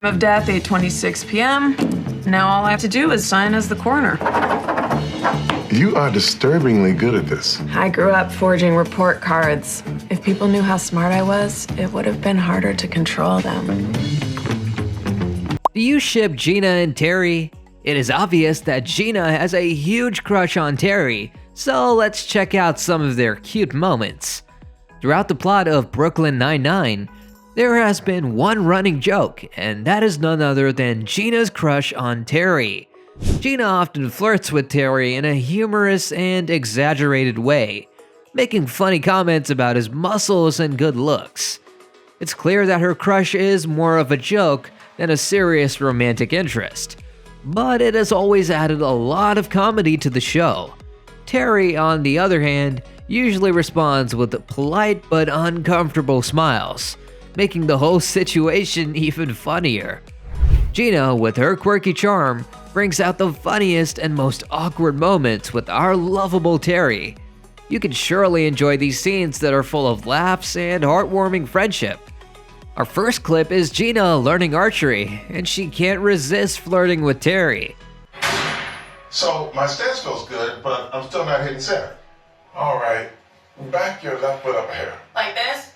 Of death, 8:26 p.m. Now all I have to do is sign as the coroner. You are disturbingly good at this. I grew up forging report cards. If people knew how smart I was, it would have been harder to control them. Do you ship Gina and Terry? It is obvious that Gina has a huge crush on Terry, so let's check out some of their cute moments. Throughout the plot of Brooklyn Nine-Nine, there has been one running joke, and that is none other than Gina's crush on Terry. Gina often flirts with Terry in a humorous and exaggerated way, making funny comments about his muscles and good looks. It's clear that her crush is more of a joke than a serious romantic interest, but it has always added a lot of comedy to the show. Terry, on the other hand, usually responds with polite but uncomfortable smiles, making the whole situation even funnier. Gina, with her quirky charm, brings out the funniest and most awkward moments with our lovable Terry. You can surely enjoy these scenes that are full of laughs and heartwarming friendship. Our first clip is Gina learning archery, and she can't resist flirting with Terry. So, my stance feels good, but I'm still not hitting center. All right, back your left foot up here. Like this?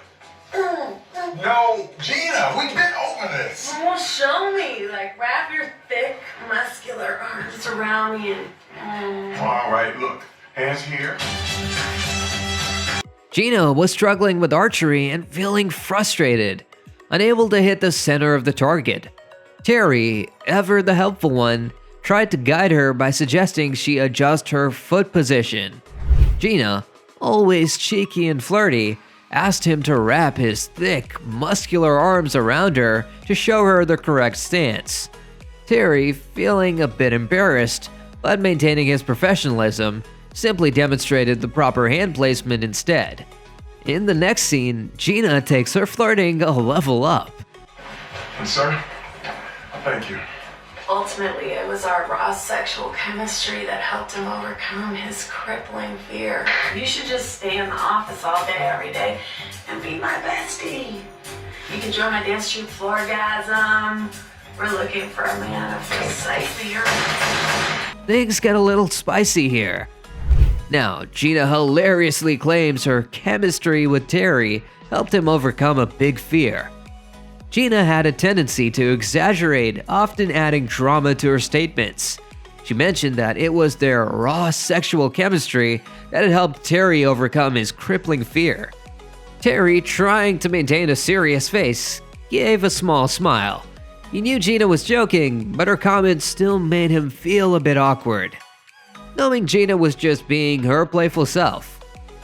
No, Gina, we've been over this. Well, show me. Like, wrap your thick, muscular arms around me and... All right, look, hands here. Gina was struggling with archery and feeling frustrated, unable to hit the center of the target. Terry, ever the helpful one, tried to guide her by suggesting she adjust her foot position. Gina, always cheeky and flirty, asked him to wrap his thick, muscular arms around her to show her the correct stance. Terry, feeling a bit embarrassed, but maintaining his professionalism, simply demonstrated the proper hand placement instead. In the next scene, Gina takes her flirting a level up. And sir, thank you. Ultimately, it was our raw sexual chemistry that helped him overcome his crippling fear. You should just stay in the office all day, every day, and be my bestie. You can join my dance troupe, Floorgasm. We're looking for a man of precisely your... Things get a little spicy here. Now, Gina hilariously claims her chemistry with Terry helped him overcome a big fear. Gina had a tendency to exaggerate, often adding drama to her statements. She mentioned that it was their raw sexual chemistry that had helped Terry overcome his crippling fear. Terry, trying to maintain a serious face, gave a small smile. He knew Gina was joking, but her comments still made him feel a bit awkward, knowing Gina was just being her playful self.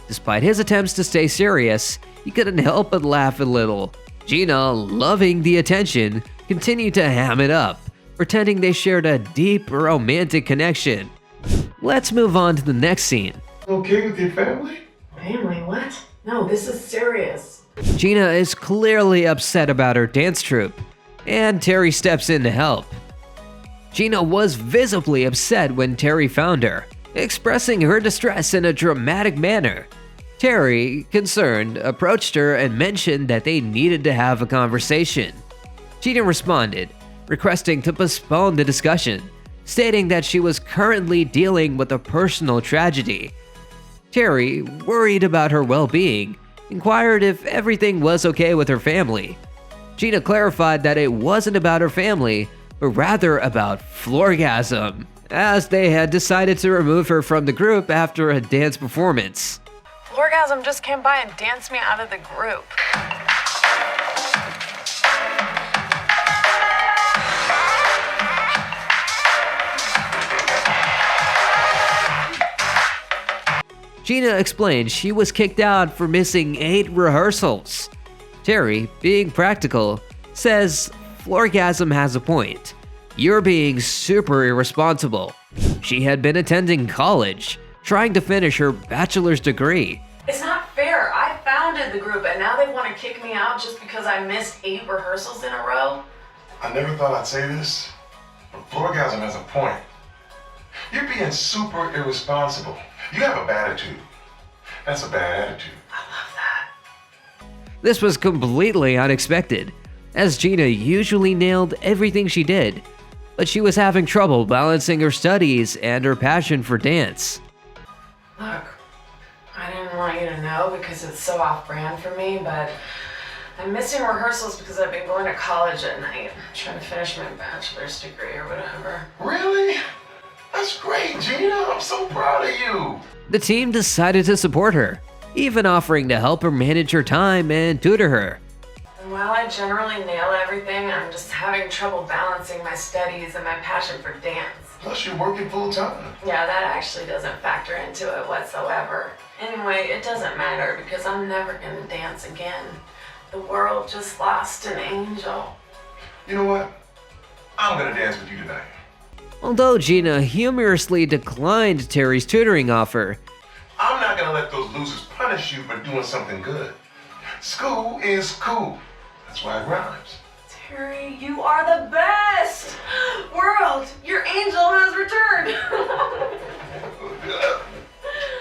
Despite his attempts to stay serious, he couldn't help but laugh a little. Gina, loving the attention, continued to ham it up, pretending they shared a deep romantic connection. Let's move on to the next scene. Okay with your family? Family, what? No, this is serious. Gina is clearly upset about her dance troupe, and Terry steps in to help. Gina was visibly upset when Terry found her, expressing her distress in a dramatic manner. Terry, concerned, approached her and mentioned that they needed to have a conversation. Gina responded, requesting to postpone the discussion, stating that she was currently dealing with a personal tragedy. Terry, worried about her well-being, inquired if everything was okay with her family. Gina clarified that it wasn't about her family, but rather about Floorgasm, as they had decided to remove her from the group after a dance performance. Floorgasm just came by and danced me out of the group. Gina explained she was kicked out for missing 8 rehearsals. Terry, being practical, says Floorgasm has a point. You're being super irresponsible. She had been attending college, trying to finish her bachelor's degree. It's not fair. I founded the group and now they want to kick me out just because I missed 8 rehearsals in a row? I never thought I'd say this, but Floorgasm has a point. You're being super irresponsible. You have a bad attitude. That's a bad attitude. I love that. This was completely unexpected. as Gina usually nailed everything she did, but she was having trouble balancing her studies and her passion for dance. Look, I didn't want you to know because it's so off-brand for me, but I'm missing rehearsals because I've been going to college at night, trying to finish my bachelor's degree or whatever. Really? That's great, Gina. I'm so proud of you. The team decided to support her, even offering to help her manage her time and tutor her. And while I generally nail everything, I'm just having trouble balancing my studies and my passion for dance. Plus, you're working full time. Yeah, that actually doesn't factor into it whatsoever. Anyway, it doesn't matter because I'm never gonna dance again. The world just lost an angel. You know what? I'm gonna dance with you tonight. Although Gina humorously declined Terry's tutoring offer, I'm not gonna let those losers punish you for doing something good. School is cool. That's why it rhymes. Terry, you are the best! World, your angel has returned!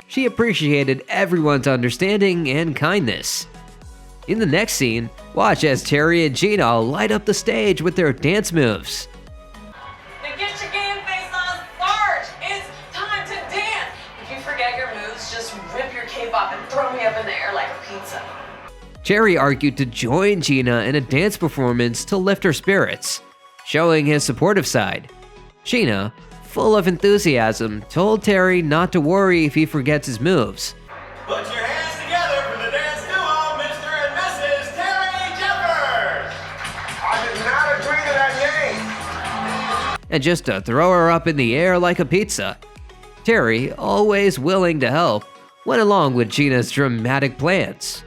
she appreciated everyone's understanding and kindness. In the next scene, watch as Terry and Gina light up the stage with their dance moves. Then get your game face on, Sarge! It's time to dance! If you forget your moves, just rip your cape off and throw me up in the air like a pizza. Terry argued to join Gina in a dance performance to lift her spirits, showing his supportive side. Gina, full of enthusiasm, told Terry not to worry if he forgets his moves. Put your hands together for the dance duo, Mr. and Mrs. Terry Jeffers! I did not agree to that name. And just to throw her up in the air like a pizza. Terry, always willing to help, went along with Gina's dramatic plans.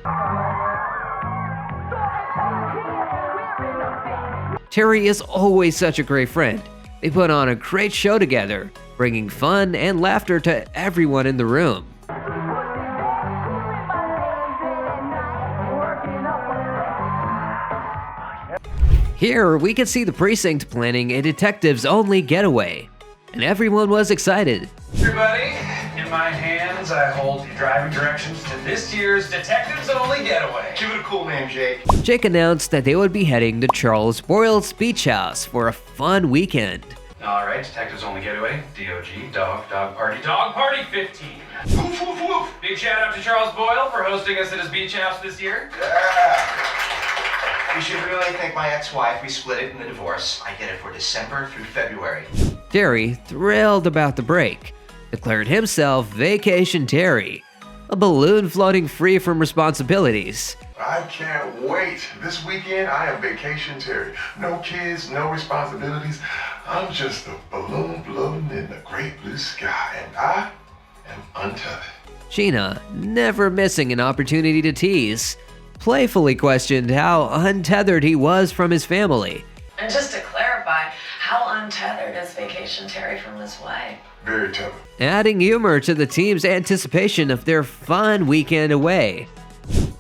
Terry is always such a great friend. They put on a great show together, bringing fun and laughter to everyone in the room. Here, we can see the precinct planning a detectives-only getaway, and everyone was excited. Everybody, in my hands, I hold the driving directions to this year's Detectives Only Getaway. Give it a cool name, Jake. Jake announced that they would be heading to Charles Boyle's beach house for a fun weekend. All right, Detectives Only Getaway, DOG, Dog Party 15. Woof, woof, woof. Big shout out to Charles Boyle for hosting us at his beach house this year. Yeah. We should really thank my ex-wife. We split it in the divorce. I get it for December through February. Terry, thrilled about the break, declared himself Vacation Terry, a balloon floating free from responsibilities. I can't wait. This weekend, I am Vacation Terry. No kids, no responsibilities. I'm just a balloon floating in the great blue sky, and I am untethered. Gina, never missing an opportunity to tease, playfully questioned how untethered he was from his family. And just to clarify, how untethered is Vacation Terry from his wife? Very tethered. Adding humor to the team's anticipation of their fun weekend away.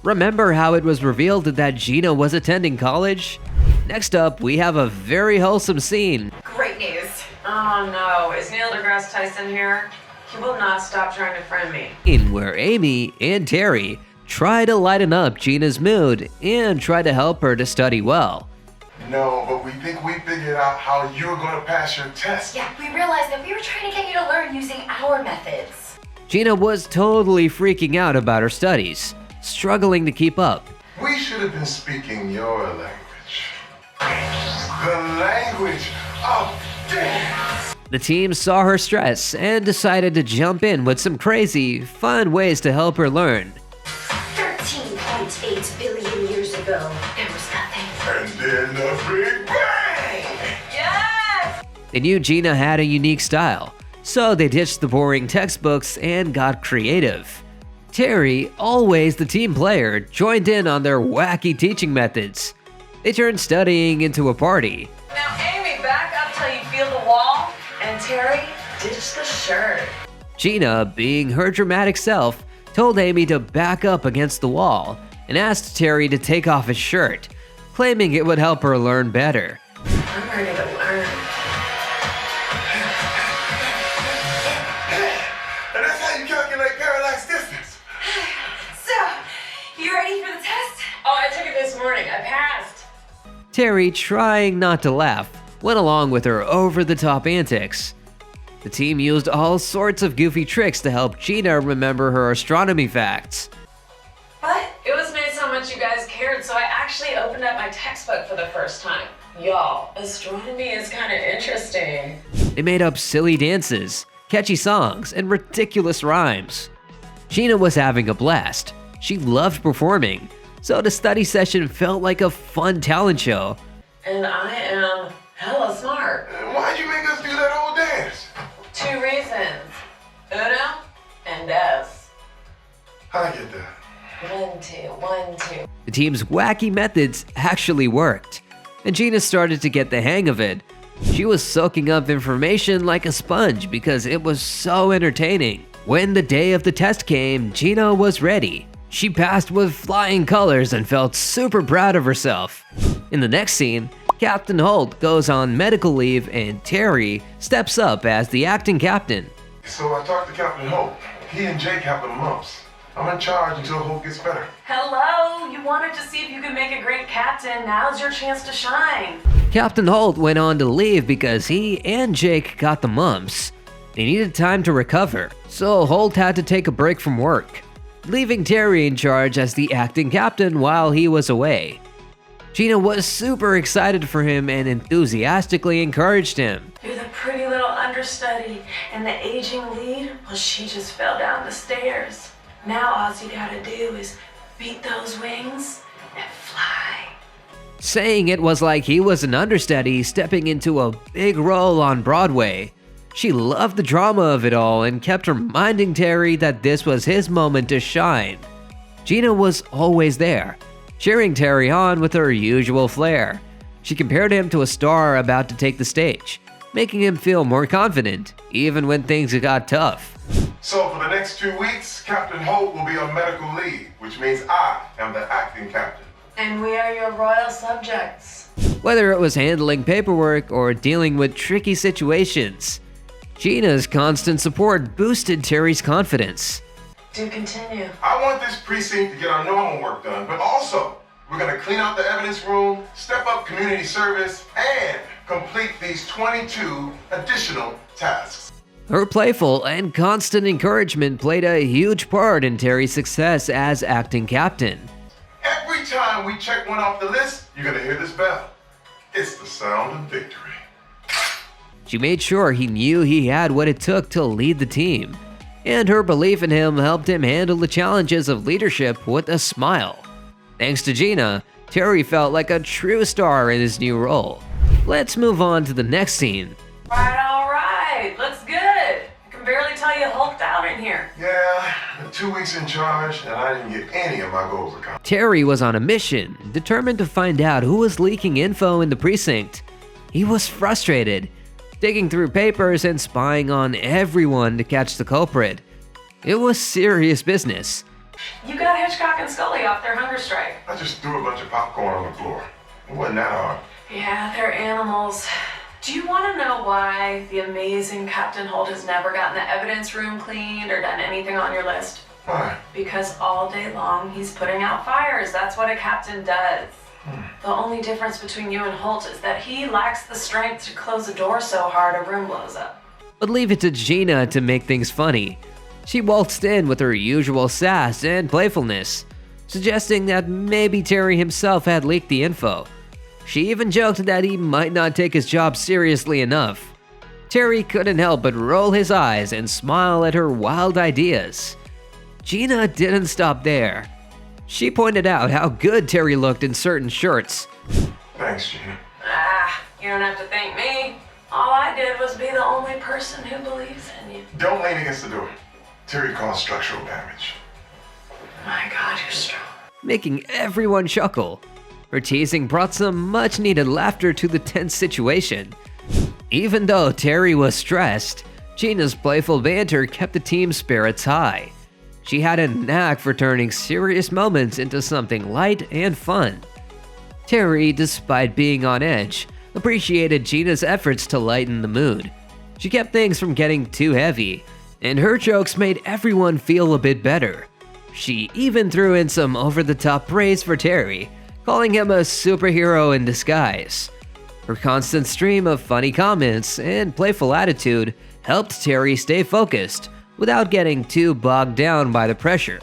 Remember how it was revealed that Gina was attending college? Next up, we have a very wholesome scene. Great news. Oh no, is Neil deGrasse Tyson here? He will not stop trying to friend me. In where Amy and Terry try to lighten up Gina's mood and try to help her to study well. No, but we think we figured out how you're going to pass your test. Yeah, we realized that we were trying to get you to learn using our methods. Gina was totally freaking out about her studies, struggling to keep up. We should have been speaking your language. The language of dance. The team saw her stress and decided to jump in with some crazy, fun ways to help her learn. 13.8 billion years ago, there was nothing. And then the Big Bang! Yes! They knew Gina had a unique style, so they ditched the boring textbooks and got creative. Terry, always the team player, joined in on their wacky teaching methods. They turned studying into a party. Now Amy, back up till you feel the wall. And Terry, ditch the shirt. Gina, being her dramatic self, told Amy to back up against the wall and asked Terry to take off his shirt, claiming it would help her learn better. I'm ready to learn. And that's how you calculate parallax distance. So, you ready for the test? Oh, I took it this morning. I passed. Terry, trying not to laugh, went along with her over-the-top antics. The team used all sorts of goofy tricks to help Gina remember her astronomy facts. But it was nice how much you guys cared, so I actually opened up my textbook for the first time. Y'all, astronomy is kind of interesting. They made up silly dances, catchy songs, and ridiculous rhymes. Gina was having a blast. She loved performing, so the study session felt like a fun talent show. And I am hella smart. Why'd you make us do that whole dance? 2 reasons. Uno and dos. I get that. 1, 2, 1, 2. The team's wacky methods actually worked, and Gina started to get the hang of it. She was soaking up information like a sponge because it was so entertaining. When the day of the test came, Gina was ready. She passed with flying colors and felt super proud of herself. In the next scene, Captain Holt goes on medical leave and Terry steps up as the acting captain. So I talked to Captain Hope. He and Jake have the mumps. I'm in charge until Hope gets better. Hello, you wanted to see if you could make a great captain. Now's your chance to shine. Captain Holt went on to leave because he and Jake got the mumps. They needed time to recover, so Holt had to take a break from work, leaving Terry in charge as the acting captain while he was away. Gina was super excited for him and enthusiastically encouraged him. You're the pretty little understudy, and the aging lead, well, she just fell down the stairs. Now all you gotta do is beat those wings and fly. Saying it was like he was an understudy stepping into a big role on Broadway. She loved the drama of it all and kept reminding Terry that this was his moment to shine. Gina was always there, cheering Terry on with her usual flair. She compared him to a star about to take the stage, making him feel more confident, even when things got tough. So for the next 2 weeks, Captain Hope will be on medical leave, which means I am the acting captain. And we are your royal subjects. Whether it was handling paperwork or dealing with tricky situations, Gina's constant support boosted Terry's confidence. Do continue. I want this precinct to get our normal work done, but also we're gonna clean out the evidence room, step up community service, and complete these 22 additional tasks. Her playful and constant encouragement played a huge part in Terry's success as acting captain. Every time we check one off the list, you're gonna hear this bell. It's the sound of victory. She made sure he knew he had what it took to lead the team, and her belief in him helped him handle the challenges of leadership with a smile. Thanks to Gina, Terry felt like a true star in his new role. Let's move on to the next scene. All right, looks good. I can barely tell you hulked out in here. Yeah, 2 weeks in charge, and I didn't get any of my goals accomplished. Terry was on a mission, determined to find out who was leaking info in the precinct. He was frustrated, digging through papers and spying on everyone to catch the culprit. It was serious business. You got Hitchcock and Scully off their hunger strike. I just threw a bunch of popcorn on the floor. It wasn't that hard. Yeah, they're animals. Do you want to know why the amazing Captain Holt has never gotten the evidence room cleaned or done anything on your list? Why? Because all day long he's putting out fires. That's what a captain does. The only difference between you and Holt is that he lacks the strength to close a door so hard a room blows up. But leave it to Gina to make things funny. She waltzed in with her usual sass and playfulness, suggesting that maybe Terry himself had leaked the info. She even joked that he might not take his job seriously enough. Terry couldn't help but roll his eyes and smile at her wild ideas. Gina didn't stop there. She pointed out how good Terry looked in certain shirts. Thanks, Gina. You don't have to thank me. All I did was be the only person who believes in you. Don't lean against the door. Terry caused structural damage. My God, you're strong. Making everyone chuckle. Her teasing brought some much-needed laughter to the tense situation. Even though Terry was stressed, Gina's playful banter kept the team's spirits high. She had a knack for turning serious moments into something light and fun. Terry, despite being on edge, appreciated Gina's efforts to lighten the mood. She kept things from getting too heavy, and her jokes made everyone feel a bit better. She even threw in some over-the-top praise for Terry, calling him a superhero in disguise. Her constant stream of funny comments and playful attitude helped Terry stay focused without getting too bogged down by the pressure.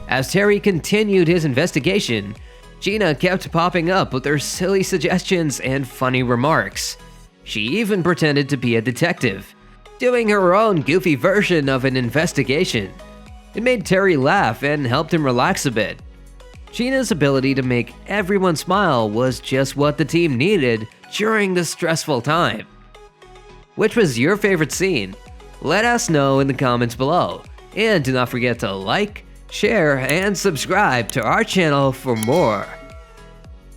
As Terry continued his investigation, Gina kept popping up with her silly suggestions and funny remarks. She even pretended to be a detective, doing her own goofy version of an investigation. It made Terry laugh and helped him relax a bit. Gina's ability to make everyone smile was just what the team needed during this stressful time. Which was your favorite scene? Let us know in the comments below. And do not forget to like, share, and subscribe to our channel for more.